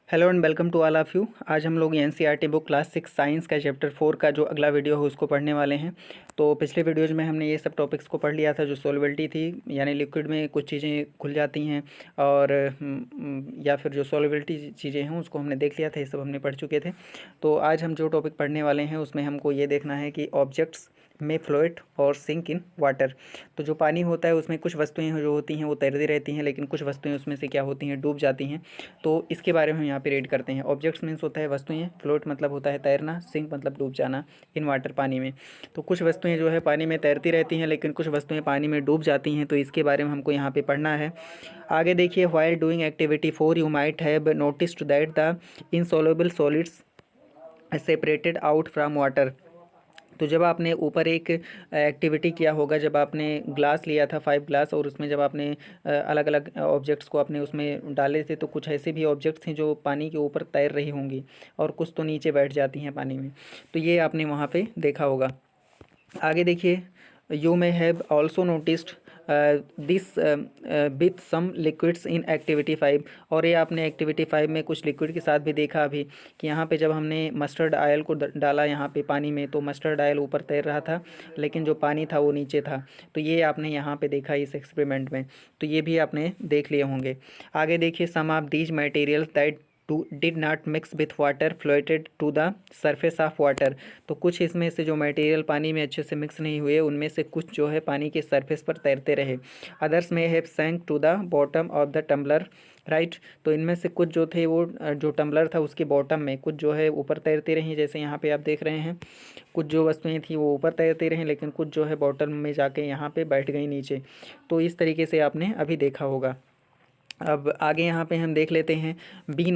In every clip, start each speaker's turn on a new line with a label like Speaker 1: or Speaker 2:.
Speaker 1: Hello and welcome to all of you. आज हम लोग एनसीईआरटी बुक क्लास 6 साइंस का चैप्टर 4 का जो अगला वीडियो है उसको पढ़ने वाले हैं। तो पिछले वीडियोज़ में हमने ये सब टॉपिक्स को पढ़ लिया था, जो सॉल्युबिलिटी थी, यानी लिक्विड में कुछ चीज़ें खुल जाती हैं और या फिर जो सॉल्युबिलिटी चीज़ें हैं उसको हमने देख लिया था, ये सब हमने पढ़ चुके थे। तो आज हम जो टॉपिक पढ़ने वाले हैं उसमें हमको ये देखना है कि ऑब्जेक्ट्स में फ्लोट और सिंक इन वाटर। तो जो पानी होता है उसमें कुछ वस्तुएं जो होती हैं वो तैरती रहती हैं, लेकिन कुछ वस्तुएं उसमें से क्या होती हैं, डूब जाती हैं। तो इसके बारे में हम यहाँ पे रीड करते हैं। ऑब्जेक्ट्स मीन्स होता है वस्तुएं, फ्लोट मतलब होता है तैरना, सिंक मतलब डूब जाना, इन वाटर पानी में। तो कुछ वस्तुएं जो है पानी में तैरती रहती हैं, लेकिन कुछ वस्तुएं पानी में डूब जाती हैं। तो इसके बारे में हमको यहाँ पे पढ़ना है। आगे देखिए, while doing activity 4 you might have noticed that the insoluble solids separated out from water. तो जब आपने ऊपर एक एक्टिविटी किया होगा, जब आपने ग्लास लिया था 5 ग्लास, और उसमें जब आपने अलग अलग ऑब्जेक्ट्स को आपने उसमें डाले थे, तो कुछ ऐसे भी ऑब्जेक्ट्स हैं जो पानी के ऊपर तैर रही होंगी और कुछ तो नीचे बैठ जाती हैं पानी में। तो ये आपने वहाँ पे देखा होगा। आगे देखिए, you may have also noticed this with some liquids in activity 5। और ये आपने एक्टिविटी 5 में कुछ लिक्विड के साथ भी देखा अभी, कि यहाँ पे जब हमने मस्टर्ड ऑयल को डाला यहाँ पे पानी में, तो मस्टर्ड ऑयल ऊपर तैर रहा था, लेकिन जो पानी था वो नीचे था। तो ये आपने यहाँ पे देखा इस एक्सपेरिमेंट में। तो ये भी आपने देख लिए होंगे। आगे देखिए, some of these materials that did not mix with water floated to the surface of water. तो कुछ इसमें से जो मटेरियल पानी में अच्छे से मिक्स नहीं हुए, उनमें से कुछ जो है पानी के सरफेस पर तैरते रहे। Others may have sank to the bottom of the tumbler, right. तो इनमें से कुछ जो थे वो जो टम्बलर था उसके बॉटम में कुछ जो है ऊपर तैरती रहीं, जैसे यहाँ पे आप देख रहे हैं। कुछ जो वस्तुएं थी वो ऊपर तैरती रहीं, लेकिन कुछ जो है बॉटम में जाके यहाँ पे बैठ गई नीचे। तो इस तरीके से आपने अभी देखा होगा। अब आगे यहाँ पे हम देख लेते हैं, be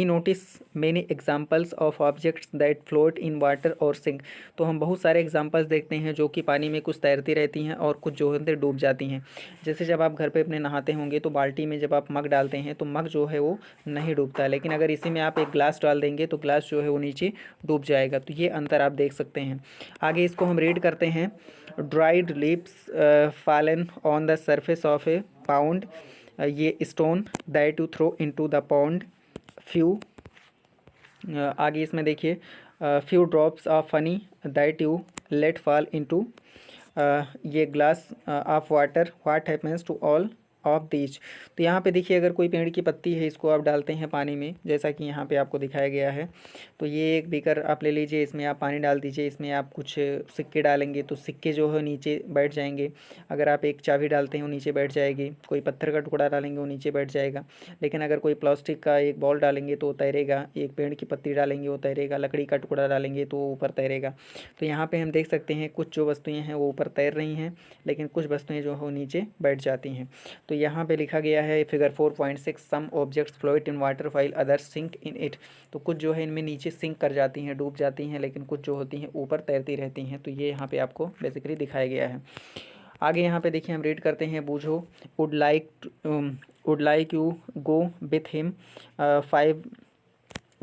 Speaker 1: notice many examples of objects that float in water और सिंक। तो हम बहुत सारे एग्जाम्पल्स देखते हैं जो कि पानी में कुछ तैरती रहती हैं और कुछ जो होते डूब जाती हैं। जैसे जब आप घर पे अपने नहाते होंगे तो बाल्टी में जब आप मग डालते हैं तो मग जो है वो नहीं डूबता है, लेकिन अगर इसी में आप एक ग्लास डाल देंगे तो ग्लास जो है वो नीचे डूब जाएगा। तो ये अंतर आप देख सकते हैं। आगे इसको हम रीड करते हैं। Dried leaves fallen on the surface of a pond, ये stone that you throw into the pond few. आगे इसमें देखिए, few drops of honey that you let fall into ये glass of water, what happens to all of these. तो यहाँ पे देखिए, अगर कोई पेड़ की पत्ती है, इसको आप डालते हैं पानी में, जैसा कि यहाँ पे आपको दिखाया गया है। तो ये एक बीकर आप ले लीजिए, इसमें आप पानी डाल दीजिए, इसमें आप कुछ सिक्के डालेंगे तो सिक्के जो है नीचे बैठ जाएंगे। अगर आप एक चाबी डालते हैं वो नीचे बैठ जाएगी, कोई पत्थर का टुकड़ा डालेंगे वो नीचे बैठ जाएगा। लेकिन अगर कोई प्लास्टिक का एक बॉल डालेंगे तो वो तैरेगा, एक पेड़ की पत्ती डालेंगे वो तैरेगा, लकड़ी का टुकड़ा डालेंगे तो वो ऊपर तैरेगा। तो यहाँ पे हम देख सकते हैं कुछ जो वस्तुएं हैं वो ऊपर तैर रही हैं, लेकिन कुछ वस्तुएं जो है वो नीचे बैठ जाती हैं। तो यहाँ पे लिखा गया है figure 4.6, some objects float in water while others sink in it. तो कुछ जो है इनमें नीचे सिंक कर जाती हैं, डूब जाती हैं, लेकिन कुछ जो होती हैं ऊपर तैरती रहती हैं। तो ये यहाँ पे आपको बेसिकली दिखाया गया है। आगे यहाँ पे देखिए, हम रीड करते हैं, Boojho would like you go with him 5।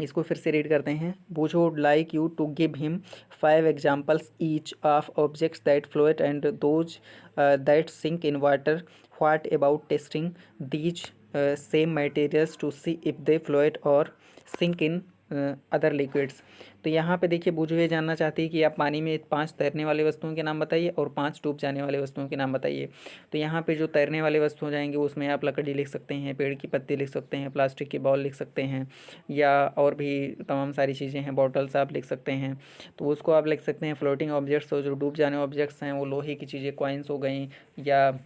Speaker 1: इसको फिर से रीड करते हैं। Boojho would like you to give him 5 examples each of objects that float and those that sink in water. What about testing these same materials to see if they float और sink in other liquids. तो यहाँ पे देखिए, बूझो ये जानना चाहती है कि आप पानी में 5 तैरने वाली वस्तुओं के नाम बताइए और 5 डूब जाने वाली वस्तुओं के नाम बताइए। तो यहाँ पे जो तैरने वाली वस्तु हो जाएंगी उसमें आप लकड़ी लिख सकते हैं, पेड़ की पत्ती लिख सकते हैं, प्लास्टिक की बॉल लिख सकते हैं, या और भी तमाम सारी चीज़ें हैं, बॉटल्स आप लिख सकते हैं। तो उसको आप लिख सकते हैं फ्लोटिंग ऑब्जेक्ट्स। और जो डूब जाने ऑब्जेक्ट्स हैं वो लोहे की चीज़ें, कॉइन्स हो गई, या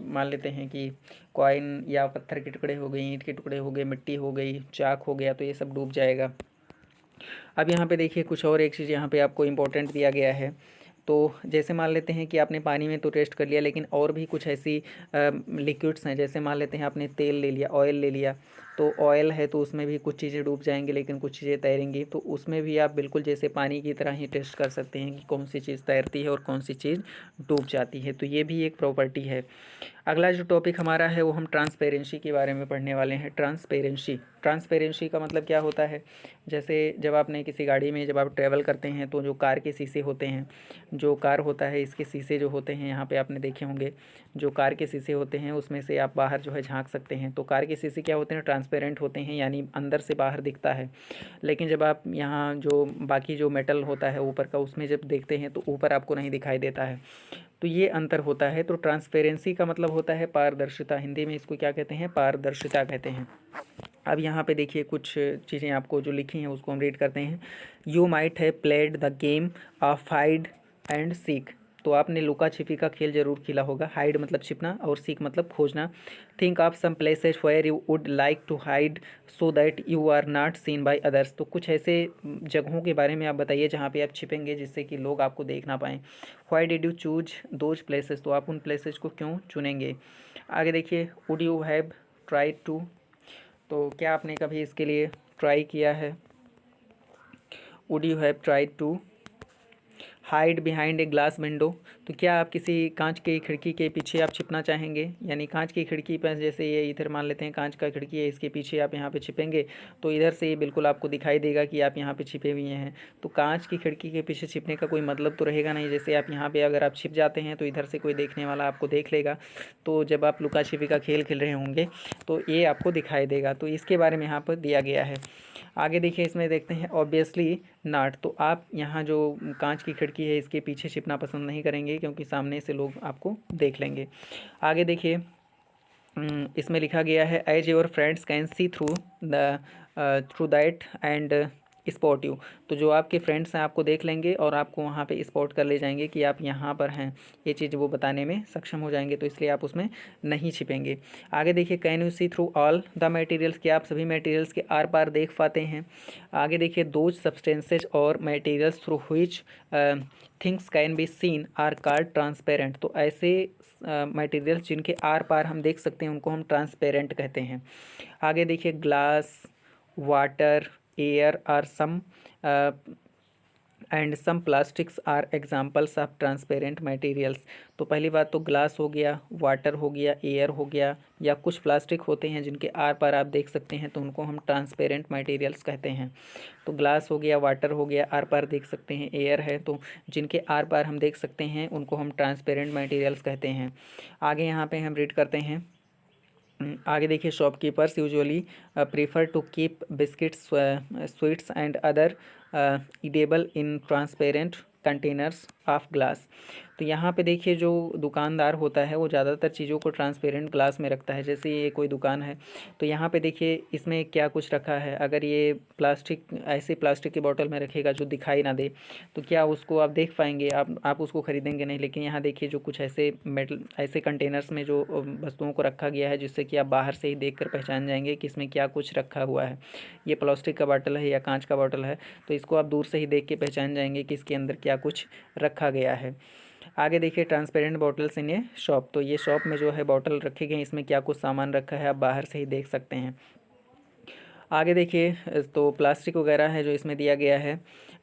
Speaker 1: मान लेते हैं कि कॉइन या पत्थर के टुकड़े हो गए, ईंट के टुकड़े हो गए, मिट्टी हो गई, चाक हो गया, तो ये सब डूब जाएगा। अब यहाँ पे देखिए, कुछ और एक चीज़ यहाँ पे आपको इम्पोर्टेंट दिया गया है। तो जैसे मान लेते हैं कि आपने पानी में तो टेस्ट कर लिया, लेकिन और भी कुछ ऐसी लिक्विड्स हैं, जैसे मान लेते हैं आपने तेल ले लिया, ऑयल ले लिया। तो ऑयल है तो उसमें भी कुछ चीज़ें डूब जाएंगी, लेकिन कुछ चीज़ें तैरेंगी। तो उसमें भी आप बिल्कुल जैसे पानी की तरह ही टेस्ट कर सकते हैं कि कौन सी चीज़ तैरती है और कौन सी चीज़ डूब जाती है। तो ये भी एक प्रॉपर्टी है। अगला जो टॉपिक हमारा है वो हम ट्रांसपेरेंसी के बारे में पढ़ने वाले हैं। ट्रांसपेरेंसी का मतलब क्या होता है? जैसे जब आपने किसी गाड़ी में जब आप ट्रैवल करते हैं तो जो कार के शीशे होते हैं, जो कार होता है इसके शीशे जो होते हैं, यहाँ पे आपने देखे होंगे, जो कार के शीशे होते हैं उसमें से आप बाहर जो है झांक सकते हैं। तो कार के शीशे क्या होते हैं? ट्रांसपेरेंट होते हैं, यानी अंदर से बाहर दिखता है। लेकिन जब आप यहाँ जो बाकी जो मेटल होता है ऊपर का, उसमें जब देखते हैं तो ऊपर आपको नहीं दिखाई देता है। तो ये अंतर होता है। तो ट्रांसपेरेंसी का मतलब होता है पारदर्शिता, हिंदी में इसको क्या कहते हैं, पारदर्शिता कहते हैं। अब यहाँ पे देखिए कुछ चीज़ें आपको जो लिखी हैं उसको हम रीड करते हैं। You might have played the game of hide and seek. तो आपने लुका छिपी का खेल जरूर खेला होगा। हाइड मतलब छिपना और सीक मतलब खोजना। Think of some places where you would like to hide so that you are not seen by others. तो कुछ ऐसे जगहों के बारे में आप बताइए जहाँ पे आप छिपेंगे जिससे कि लोग आपको देख ना पाएँ। Why did you choose those places. तो आप उन प्लेसेस को क्यों चुनेंगे। आगे देखिए, would you have try to. तो क्या आपने कभी इसके लिए ट्राई किया है। Would you have tried to hide behind a glass window. तो क्या आप किसी कांच की खिड़की के पीछे आप छिपना चाहेंगे। यानी कांच की खिड़की पर, जैसे ये इधर मान लेते हैं कांच का खिड़की है, इसके पीछे आप यहाँ पे छिपेंगे तो इधर से ये बिल्कुल आपको दिखाई देगा कि आप यहाँ पे छिपे हुए हैं। तो कांच की खिड़की के पीछे छिपने का कोई मतलब तो रहेगा नहीं। जैसे आप यहाँ पे अगर आप छिप जाते हैं तो इधर से कोई देखने वाला आपको देख लेगा। तो जब आप लुका छिपी का खेल खेल रहे होंगे तो ये आपको दिखाई देगा। तो इसके बारे में यहाँ पर दिया गया है। आगे देखिए, इसमें देखते हैं ऑब्वियसली नॉट। तो आप यहाँ जो कांच की खिड़की है इसके पीछे छिपना पसंद नहीं करेंगे क्योंकि सामने से लोग आपको देख लेंगे। आगे देखिए, इसमें लिखा गया है as your friends can see through that and spot you. तो जो आपके फ्रेंड्स हैं आपको देख लेंगे और आपको वहाँ पे स्पॉट कर ले जाएंगे कि आप यहाँ पर हैं। ये चीज़ वो बताने में सक्षम हो जाएंगे, तो इसलिए आप उसमें नहीं छिपेंगे। आगे देखिए, can you see through all the materials. क्या आप सभी मटेरियल्स के आर पार देख पाते हैं। आगे देखिए, दोज सब्सटेंसेज और materials through which things can be seen are called transparent. तो ऐसे मटेरियल्स जिनके आर पार हम देख सकते हैं उनको हम ट्रांसपेरेंट कहते हैं। आगे देखिए, glass, water, air are some and some plastics are examples of transparent materials. तो पहली बात तो ग्लास हो गया, वाटर हो गया, एयर हो गया, या कुछ प्लास्टिक होते हैं जिनके आर पार आप देख सकते हैं तो उनको हम ट्रांसपेरेंट मटेरियल्स कहते हैं। तो ग्लास हो गया, वाटर हो गया, आर पार देख सकते हैं, एयर है तो जिनके आर पार हम देख सकते हैं उनको हम ट्रांसपेरेंट मटेरियल्स कहते हैं। आगे यहाँ पे हम रीड करते हैं। आगे देखिए, shopkeepers usually prefer to keep biscuits, sweets and other edible in transparent containers of glass. तो यहाँ पे देखिए, जो दुकानदार होता है वो ज़्यादातर चीज़ों को ट्रांसपेरेंट ग्लास में रखता है। जैसे ये कोई दुकान है तो यहाँ पे देखिए इसमें क्या कुछ रखा है। अगर ये प्लास्टिक, ऐसे प्लास्टिक की बोतल में रखेगा जो दिखाई ना दे तो क्या उसको आप देख पाएंगे, आप उसको ख़रीदेंगे नहीं। लेकिन यहाँ देखिए, जो कुछ ऐसे मेटल, ऐसे कंटेनर्स में जो वस्तुओं को रखा गया है जिससे कि आप बाहर से ही देख कर पहचान जाएंगे कि इसमें क्या कुछ रखा हुआ है। ये प्लास्टिक का बॉटल है या कांच का बॉटल है, तो इसको आप दूर से ही देख के पहचान जाएंगे कि इसके अंदर क्या कुछ रखा गया है। आगे देखिए, ट्रांसपेरेंट बॉटल्स इन ए शॉप। तो ये शॉप में जो है बॉटल रखे गए, इसमें क्या कुछ सामान रखा है आप बाहर से ही देख सकते हैं। आगे देखिए, तो प्लास्टिक वगैरह है जो इसमें दिया गया है,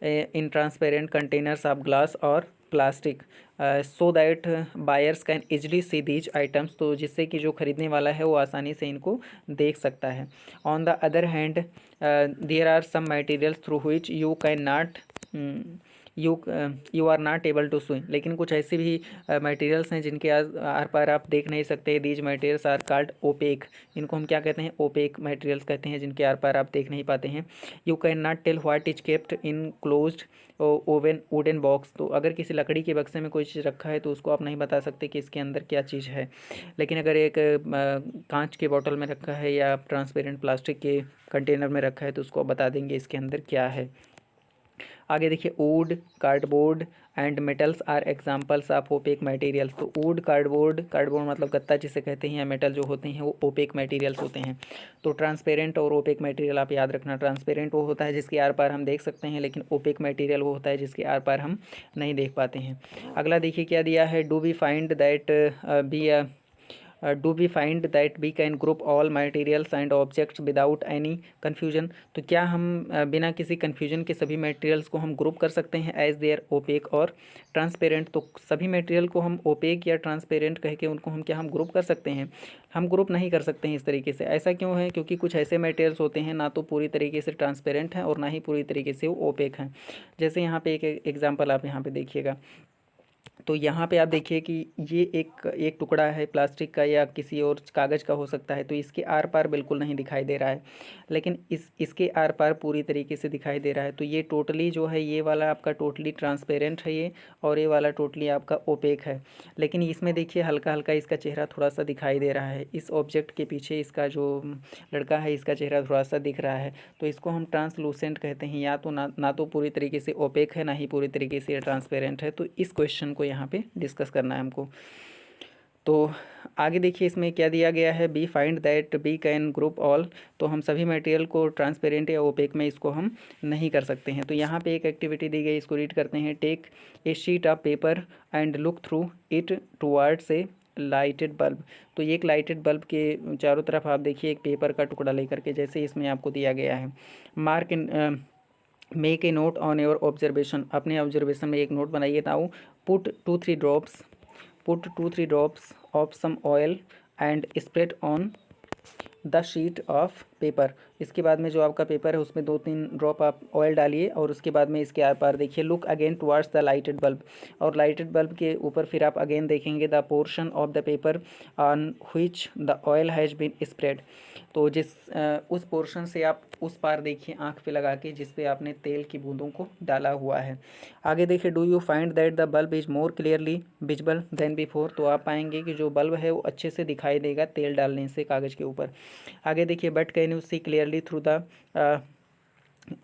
Speaker 1: in transparent containers of glass और plastic so that buyers can easily see these items. तो जिससे कि जो ख़रीदने वाला है वो आसानी से इनको देख सकता है। On the other hand there are some materials through which you can not you are not able to swim. लेकिन कुछ ऐसे भी मटेरियल्स हैं जिनके आर पार आप देख नहीं सकते। These materials are called opaque. इनको हम क्या कहते हैं, ओपेक मटेरियल्स कहते हैं जिनके आर पार आप देख नहीं पाते हैं। You can not tell what is kept in closed oven wooden box. तो अगर किसी लकड़ी के बक्से में कोई चीज़ रखा है तो उसको आप नहीं बता सकते कि इसके अंदर क्या चीज़ है। लेकिन अगर एक कांच के बोतल में रखा है या ट्रांसपेरेंट प्लास्टिक के कंटेनर में रखा है तो उसको आप बता देंगे इसके अंदर क्या है। आगे देखिए, wood, cardboard and metals are examples of opaque materials. Wood वुड, कार्डबोर्ड, कार्डबोर्ड मतलब गत्ता जिसे कहते हैं, या मेटल जो होते हैं वो ओपेक मटेरियल्स होते हैं। तो ट्रांसपेरेंट और ओपेक मटेरियल आप याद रखना। ट्रांसपेरेंट वो होता है जिसके आर पार हम देख सकते हैं, लेकिन ओपेक मटेरियल वो होता है जिसके आर पार हम नहीं देख पाते हैं। अगला देखिए क्या दिया है, do we find that we do we find that we can group all materials and objects without any confusion. तो क्या हम बिना किसी कन्फ्यूजन के सभी मटेरियल्स को हम ग्रुप कर सकते हैं एज देयर ओपेक और ट्रांसपेरेंट। तो सभी मटेरियल को हम ओपेक या ट्रांसपेरेंट कह के उनको हम ग्रुप कर सकते हैं। हम ग्रुप नहीं कर सकते हैं इस तरीके से। ऐसा क्यों है, क्योंकि कुछ ऐसे मटेरियल्स होते हैं ना तो पूरी तरीके से ट्रांसपेरेंट हैं और ना ही पूरी तरीके से वो ओपेक हैं। जैसे यहाँ पे एक एग्जाम्पल आप यहाँ पे देखिएगा, तो यहाँ पे आप देखिए कि ये एक टुकड़ा है प्लास्टिक का या किसी और कागज़ का हो सकता है, तो इसके आर पार बिल्कुल नहीं दिखाई दे रहा है, लेकिन इसके आर पार पूरी तरीके से दिखाई दे रहा है। तो ये टोटली जो है ये वाला आपका टोटली ट्रांसपेरेंट है ये, और ये वाला टोटली आपका ओपेक है। लेकिन इसमें देखिए हल्का हल्का इसका चेहरा थोड़ा सा दिखाई दे रहा है, इस ऑब्जेक्ट के पीछे इसका जो लड़का है इसका चेहरा थोड़ा सा दिख रहा है, तो इसको हम ट्रांसलूसेंट कहते हैं। या तो ना तो पूरी तरीके से ओपेक है, ना ही पूरी तरीके से ट्रांसपेरेंट है। तो इस क्वेश्चन को यहाँ पे डिस्कस करना है हमको। तो आगे देखिए इसमें क्या दिया गया है, we find that we can group all. तो हम सभी मटेरियल को ट्रांसपेरेंट या ओपेक में इसको हम नहीं कर सकते हैं। तो यहाँ पे एक एक्टिविटी दी गई, इसको रीड करते हैं। Take a sheet of paper and look through it towards a lighted bulb. तो ये एक लाइटेड बल्ब के चारों तरफ आप देखिए एक पेपर का टुकड़ा लेकर के, जैसे इसमें आपको दिया गया है। Mark in make a note on your observation. अपने ऑब्जर्वेशन में एक नोट बनाइए। Now put 2-3 drops of some oil and spread on the sheet of paper. इसके बाद में जो आपका पेपर है उसमें 2-3 ड्रॉप आप ऑयल डालिए, और उसके बाद में इसके आर पार देखिए look again towards the lighted bulb. और लाइटेड बल्ब के ऊपर फिर आप अगेन देखेंगे the portion of the paper on which the oil has been spread. तो उस पोर्शन से आप उस पार देखिए आँख पे लगा के जिस पे आपने तेल की बूंदों को डाला हुआ है। आगे देखिए do you find that the bulb is more clearly visible than before. तो आप पाएंगे कि जो बल्ब है वो अच्छे से दिखाई देगा तेल डालने से कागज़ के ऊपर। आगे देखिए but can you see clearly through the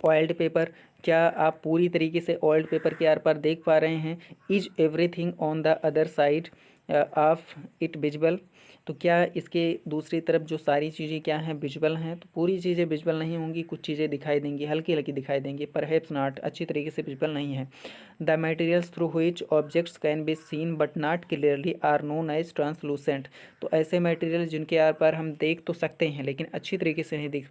Speaker 1: oiled paper. क्या आप पूरी तरीके से ऑयल्ड पेपर के आर पार देख पा रहे हैं। Is everything on the other side of it visible. तो क्या इसके दूसरी तरफ जो सारी चीज़ें क्या हैं विजुअल हैं। तो पूरी चीज़ें विजुअल नहीं होंगी, कुछ चीज़ें दिखाई देंगी, हल्की हल्की दिखाई देंगी, परहैप्स नॉट, अच्छी तरीके से विजुअल नहीं है। The materials through which objects can be seen but not clearly are known as translucent. तो ऐसे मटेरियल जिनके आर पार हम देख तो सकते हैं लेकिन अच्छी तरीके से नहीं देख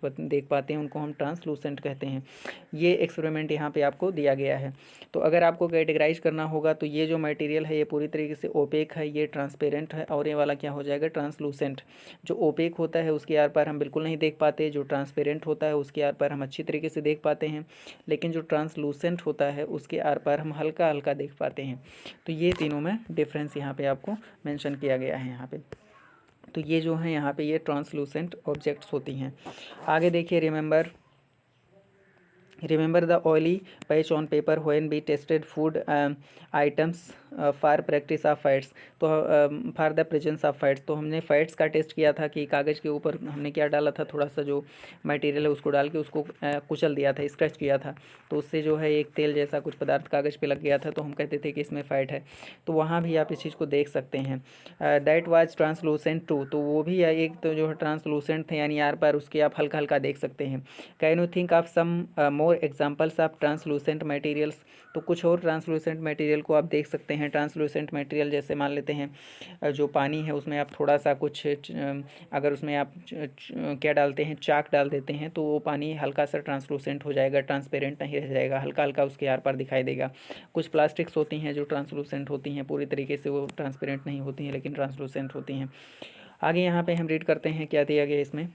Speaker 1: पाते हैं, उनको हम ट्रांसलूसेंट कहते हैं। ये एक्सपेरिमेंट यहाँ पे आपको दिया गया है। तो अगर आपको कैटेगराइज करना होगा तो ये जो मटेरियल है ये पूरी तरीके से ओपेक है, ये ट्रांसपेरेंट है, और ये वाला क्या हो जाएगा ट्रांसलूसेंट। जो ओपेक होता है उसके आर पार हम बिल्कुल नहीं देख पाते, जो ट्रांसपेरेंट होता है उसके आर पार हम अच्छी तरीके से देख पाते हैं, लेकिन जो ट्रांसलूसेंट होता है उसके आर पार हम हल्का हल्का देख पाते हैं। तो ये तीनों में डिफरेंस यहाँ पे आपको मेंशन किया गया है यहाँ पे। तो ये जो है यहाँ पे ये ट्रांसलूसेंट ऑब्जेक्ट्स होती हैं। आगे देखिए remember the oily patch on paper when we tested food items for practice of fats. तो for the presence of fats. तो हमने फैट्स का टेस्ट किया था कि कागज़ के ऊपर हमने क्या डाला था, थोड़ा सा जो मटेरियल है उसको डाल के उसको कुचल दिया था, स्क्रैच किया था, तो उससे जो है एक तेल जैसा कुछ पदार्थ कागज़ पे लग गया था, तो हम कहते थे कि इसमें फैट है। तो वहाँ भी आप इस चीज़ को देख सकते हैं। That was translucent too. तो वो भी एक तो जो है ट्रांसलूसेंट थे, यानी आर पार उसके आप हल्का हल्का देख सकते हैं। Can you think of some more examples of translucent materials. तो कुछ और ट्रांसलूसेंट मटेरियल को आप देख सकते हैं। ट्रांसलूसेंट मटेरियल जैसे मान लेते हैं जो पानी है उसमें आप थोड़ा सा कुछ अगर उसमें आप क्या डालते हैं, चाक डाल देते हैं, तो वो पानी हल्का सा ट्रांसलूसेंट हो जाएगा, ट्रांसपेरेंट नहीं रह जाएगा, हल्का हल्का उसके आर पार दिखाई देगा। कुछ प्लास्टिक्स होती हैं जो ट्रांसलूसेंट होती हैं, पूरी तरीके से वो ट्रांसपेरेंट नहीं होती हैं लेकिन ट्रांसलूसेंट होती हैं। आगे यहाँ पे हम रीड करते हैं क्या दिया गया इसमें।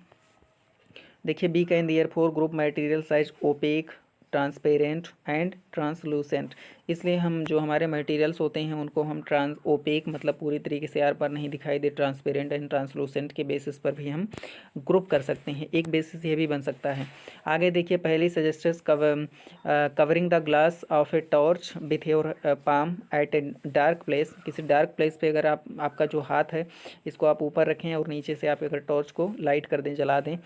Speaker 1: देखिए we can therefore group material size opaque, transparent and translucent. इसलिए हम जो हमारे मटेरियल्स होते हैं उनको हम ओपेक मतलब पूरी तरीके से आर पार नहीं दिखाई दे, ट्रांसपेरेंट एंड ट्रांसलूसेंट के बेसिस पर भी हम ग्रुप कर सकते हैं। एक बेसिस ये भी बन सकता है। आगे देखिए पहली सजेस्टर्स covering the glass of a torch with your palm at a dark place. किसी डार्क प्लेस पे अगर आपका जो हाथ है इसको आप ऊपर रखें और नीचे से आप अगर टॉर्च को लाइट कर दें, जला दें,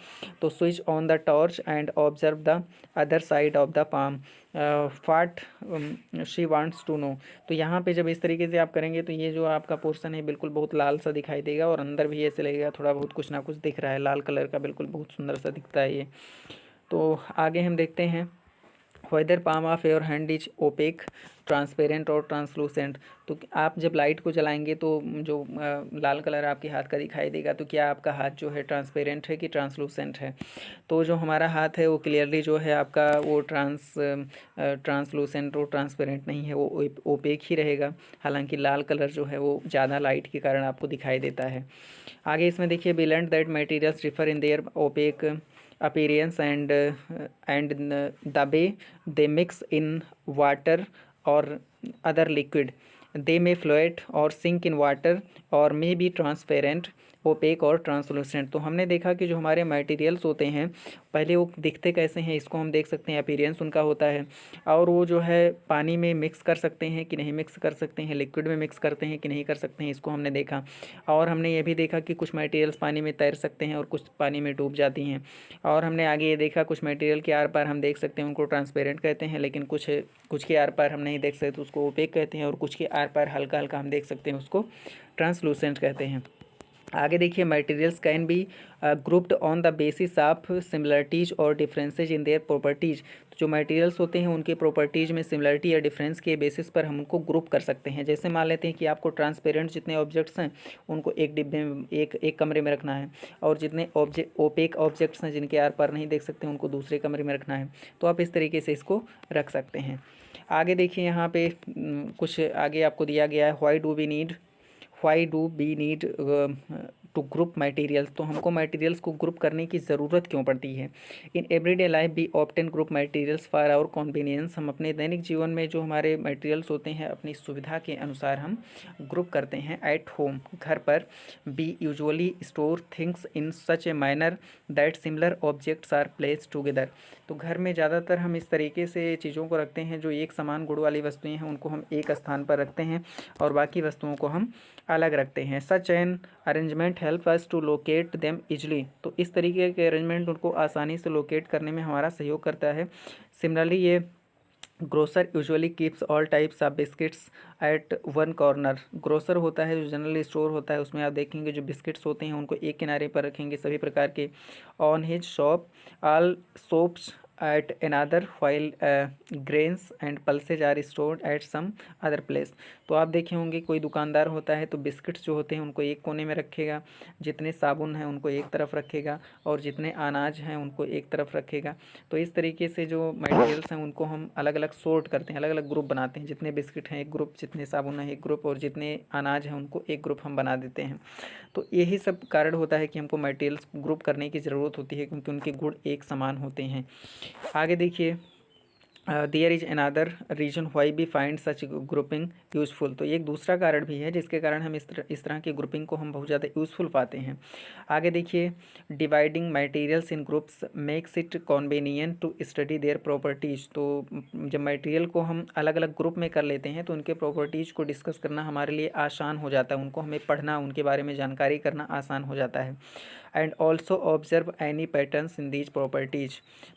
Speaker 1: तो switch on the torch and observe the other side of the palm फाट शी वांट्स टू नो। तो यहाँ पे जब इस तरीके से आप करेंगे तो ये जो आपका पोर्शन है बिल्कुल बहुत लाल सा दिखाई देगा, और अंदर भी ऐसे लगेगा थोड़ा बहुत कुछ ना कुछ दिख रहा है, लाल कलर का बिल्कुल बहुत सुंदर सा दिखता है ये। तो आगे हम देखते हैं whether palm of your hand is opaque, transparent और ट्रांसलूसेंट। तो आप जब लाइट को जलाएंगे तो जो लाल कलर आपके हाथ का दिखाई देगा, तो क्या आपका हाथ जो है ट्रांसपेरेंट है कि ट्रांसलूसेंट है। तो जो हमारा हाथ है वो क्लियरली जो है आपका वो ट्रांसलूसेंट और ट्रांसपेरेंट नहीं है, वो ओपेक ही रहेगा। हालांकि लाल कलर जो है वो ज़्यादा लाइट के कारण आपको दिखाई देता है। आगे इसमें देखिए we learn that materials differ in their opaque appearance and the way they mix in water or other liquid। They may float और सिंक इन वाटर और मे बी ट्रांसपेरेंट, ओपेक और ट्रांसलूसेंट। तो हमने देखा कि जो हमारे मटेरियल्स होते हैं पहले वो दिखते कैसे हैं, इसको हम देख सकते हैं, अपीयरेंस उनका होता है, और वो जो है पानी में मिक्स कर सकते हैं कि नहीं मिक्स कर सकते हैं, लिक्विड में मिक्स करते हैं कि नहीं कर सकते हैं, इसको हमने देखा। और हमने ये भी देखा कि कुछ मटेरियल्स पानी में तैर सकते हैं और कुछ पानी में डूब जाती हैं। और हमने आगे ये देखा कुछ मटेरियल के आर पार हम देख सकते हैं, उनको ट्रांसपेरेंट कहते हैं, लेकिन कुछ के आर पार हम नहीं देख सकते, उसको ओपेक कहते हैं, और कुछ के आर पार हल्का हल्का हम देख सकते हैं, उसको ट्रांसलूसेंट कहते हैं। आगे देखिए, materials can be grouped on the basis of similarities और डिफरेंसेज इन देयर प्रॉपर्टीज। तो जो मटेरियल्स होते हैं उनके प्रॉपर्टीज में सिमिलरिटी या डिफरेंस के बेसिस पर हम उनको ग्रुप कर सकते हैं। जैसे मान लेते हैं कि आपको ट्रांसपेरेंट जितने ऑब्जेक्ट्स हैं उनको एक डिब्बे में एक कमरे में रखना है, और जितने ओपेक ऑब्जेक्ट्स हैं जिनके आर पार नहीं देख सकते उनको दूसरे कमरे में रखना है। तो आप इस तरीके से इसको रख सकते हैं। आगे देखिए, यहाँ पे कुछ आगे आपको दिया गया है, why do we need to group materials. तो हमको मटेरियल्स को ग्रुप करने की ज़रूरत क्यों पड़ती है। In everyday life we often group materials for our convenience. हम अपने दैनिक जीवन में जो हमारे मटेरियल्स होते हैं अपनी सुविधा के अनुसार हम ग्रुप करते हैं। एट होम, घर पर, we usually store things in such a manner that similar objects are placed together. तो घर में ज़्यादातर हम इस तरीके से चीज़ों को रखते हैं, जो एक समान गुण वाली वस्तुएं हैं उनको हम एक स्थान पर रखते हैं और बाकी वस्तुओं को हम अलग रखते हैं। Such an arrangement help us to locate them easily. तो इस तरीके के अरेंजमेंट उनको आसानी से लोकेट करने में हमारा सहयोग करता है। सिमिलरली, ये grocer usually keeps all types of biscuits at one corner. Grocer होता है जो जनरल स्टोर होता है, उसमें आप देखेंगे जो बिस्किट्स होते हैं उनको एक किनारे पर रखेंगे सभी प्रकार के। On his shop all soaps at another while grains and pulses are stored at some other place। तो आप देखे होंगे कोई दुकानदार होता है तो बिस्किट्स जो होते हैं उनको एक कोने में रखेगा, जितने साबुन हैं उनको एक तरफ रखेगा, और जितने अनाज हैं उनको एक तरफ रखेगा। तो इस तरीके से जो मटेरियल्स हैं उनको हम अलग अलग सोर्ट करते हैं, अलग अलग ग्रुप बनाते हैं। जितने बिस्किट हैं एक ग्रुप, जितने साबुन हैं एक ग्रुप, और जितने अनाज हैं उनको एक ग्रुप हम बना देते हैं। तो यही सब कारण होता है कि हमको मटेरियल्स ग्रुप करने की ज़रूरत होती है, क्योंकि उनके गुण एक समान होते हैं। आगे देखिए, there is another reason why we find such grouping useful. तो एक दूसरा कारण भी है जिसके कारण हम इस तरह की ग्रुपिंग को हम बहुत ज़्यादा यूज़फुल पाते हैं। आगे देखिए, dividing materials in groups makes it convenient to study their properties. तो जब मटेरियल को हम अलग अलग ग्रुप में कर लेते हैं तो उनके प्रॉपर्टीज़ को डिस्कस करना हमारे लिए आसान हो जाता है, उनको हमें पढ़ना, उनके बारे में जानकारी करना आसान हो जाता है। And also observe any patterns in these properties.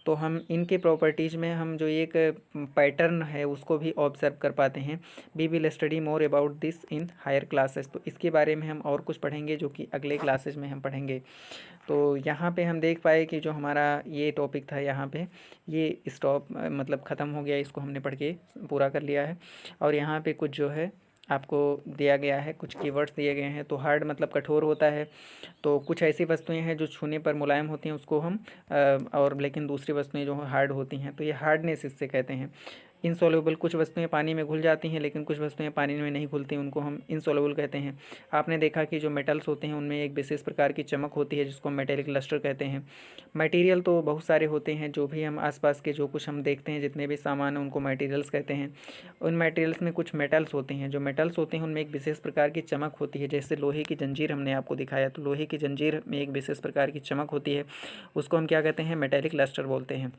Speaker 1: तो हम इनके प्रॉपर्टीज़ में हम जो एक पैटर्न है उसको भी ऑब्जर्व कर पाते हैं। We will study more about this in higher classes. तो इसके बारे में हम और कुछ पढ़ेंगे जो कि अगले क्लासेस में हम पढ़ेंगे। तो यहाँ पे हम देख पाए कि जो हमारा ये टॉपिक था यहाँ पे ये स्टॉप मतलब ख़त्म हो गया, इसको हमने पढ़ के पूरा कर लिया है। और यहाँ पे कुछ जो है आपको दिया गया है, कुछ कीवर्ड्स दिए गए हैं। तो हार्ड मतलब कठोर होता है। तो कुछ ऐसी वस्तुएं हैं जो छूने पर मुलायम होती हैं उसको हम और लेकिन दूसरी वस्तुएं जो हार्ड होती हैं तो ये हार्डनेस इससे कहते हैं। इनसॉल्युबल, कुछ वस्तुएं पानी में घुल जाती हैं लेकिन कुछ वस्तुएं पानी में नहीं घुलती, उनको हम इनसॉल्युबल कहते हैं। आपने देखा कि जो मेटल्स होते हैं उनमें एक विशेष प्रकार की चमक होती है जिसको हम मेटेलिक लस्टर कहते हैं। मटेरियल तो बहुत सारे होते हैं, जो भी हम आसपास के जो कुछ हम देखते हैं जितने भी सामान हैं उनको मटेरियल्स कहते हैं। उन मटेरियल्स में कुछ मेटल्स होते हैं, जो मेटल्स होते हैं उनमें एक विशेष प्रकार की चमक होती है। जैसे लोहे की जंजीर हमने आपको दिखाया, तो लोहे की जंजीर में एक विशेष प्रकार की चमक होती है, उसको हम क्या कहते हैं, मेटेलिक लस्टर बोलते हैं।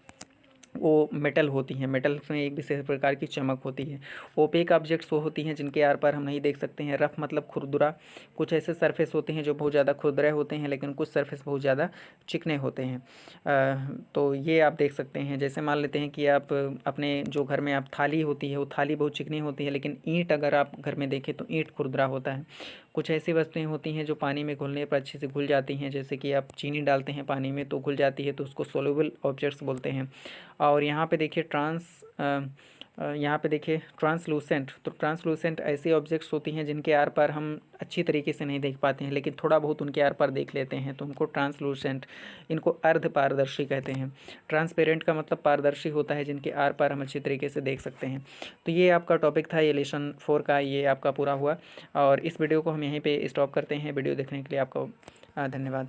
Speaker 1: वो मेटल होती हैं, मेटल्स में एक विशेष प्रकार की चमक होती है। ओपेक ऑब्जेक्ट्स वो होती हैं जिनके आर पार हम नहीं देख सकते हैं। रफ मतलब खुरदुरा, कुछ ऐसे सरफेस होते हैं जो बहुत ज़्यादा खुरदरे होते हैं लेकिन कुछ सरफेस बहुत ज़्यादा चिकने होते हैं। तो ये आप देख सकते हैं। जैसे मान लेते हैं कि आप अपने जो घर में आप थाली होती है वो थाली बहुत चिकनी होती है, लेकिन ईंट अगर आप घर में देखें तो ईंट खुरदरा होता है। कुछ ऐसी वस्तुएं होती हैं जो पानी में घुलने पर अच्छे से घुल जाती हैं, जैसे कि आप चीनी डालते हैं पानी में तो घुल जाती है, तो उसको सोल्यूबल ऑब्जेक्ट्स बोलते हैं। और यहाँ पे देखिए यहाँ पे देखिए ट्रांसलूसेंट। तो ट्रांसलूसेंट ऐसी ऑब्जेक्ट्स होती हैं जिनके आर पार हम अच्छी तरीके से नहीं देख पाते हैं लेकिन थोड़ा बहुत उनके आर पार देख लेते हैं, तो उनको ट्रांसलूसेंट, इनको अर्ध पारदर्शी कहते हैं। ट्रांसपेरेंट का मतलब पारदर्शी होता है, जिनके आर पार हम अच्छी तरीके से देख सकते हैं। तो ये आपका टॉपिक था, ये लेसन 4 का ये आपका पूरा हुआ। और इस वीडियो को हम यहीं पर स्टॉप करते हैं। वीडियो देखने के लिए आपका धन्यवाद।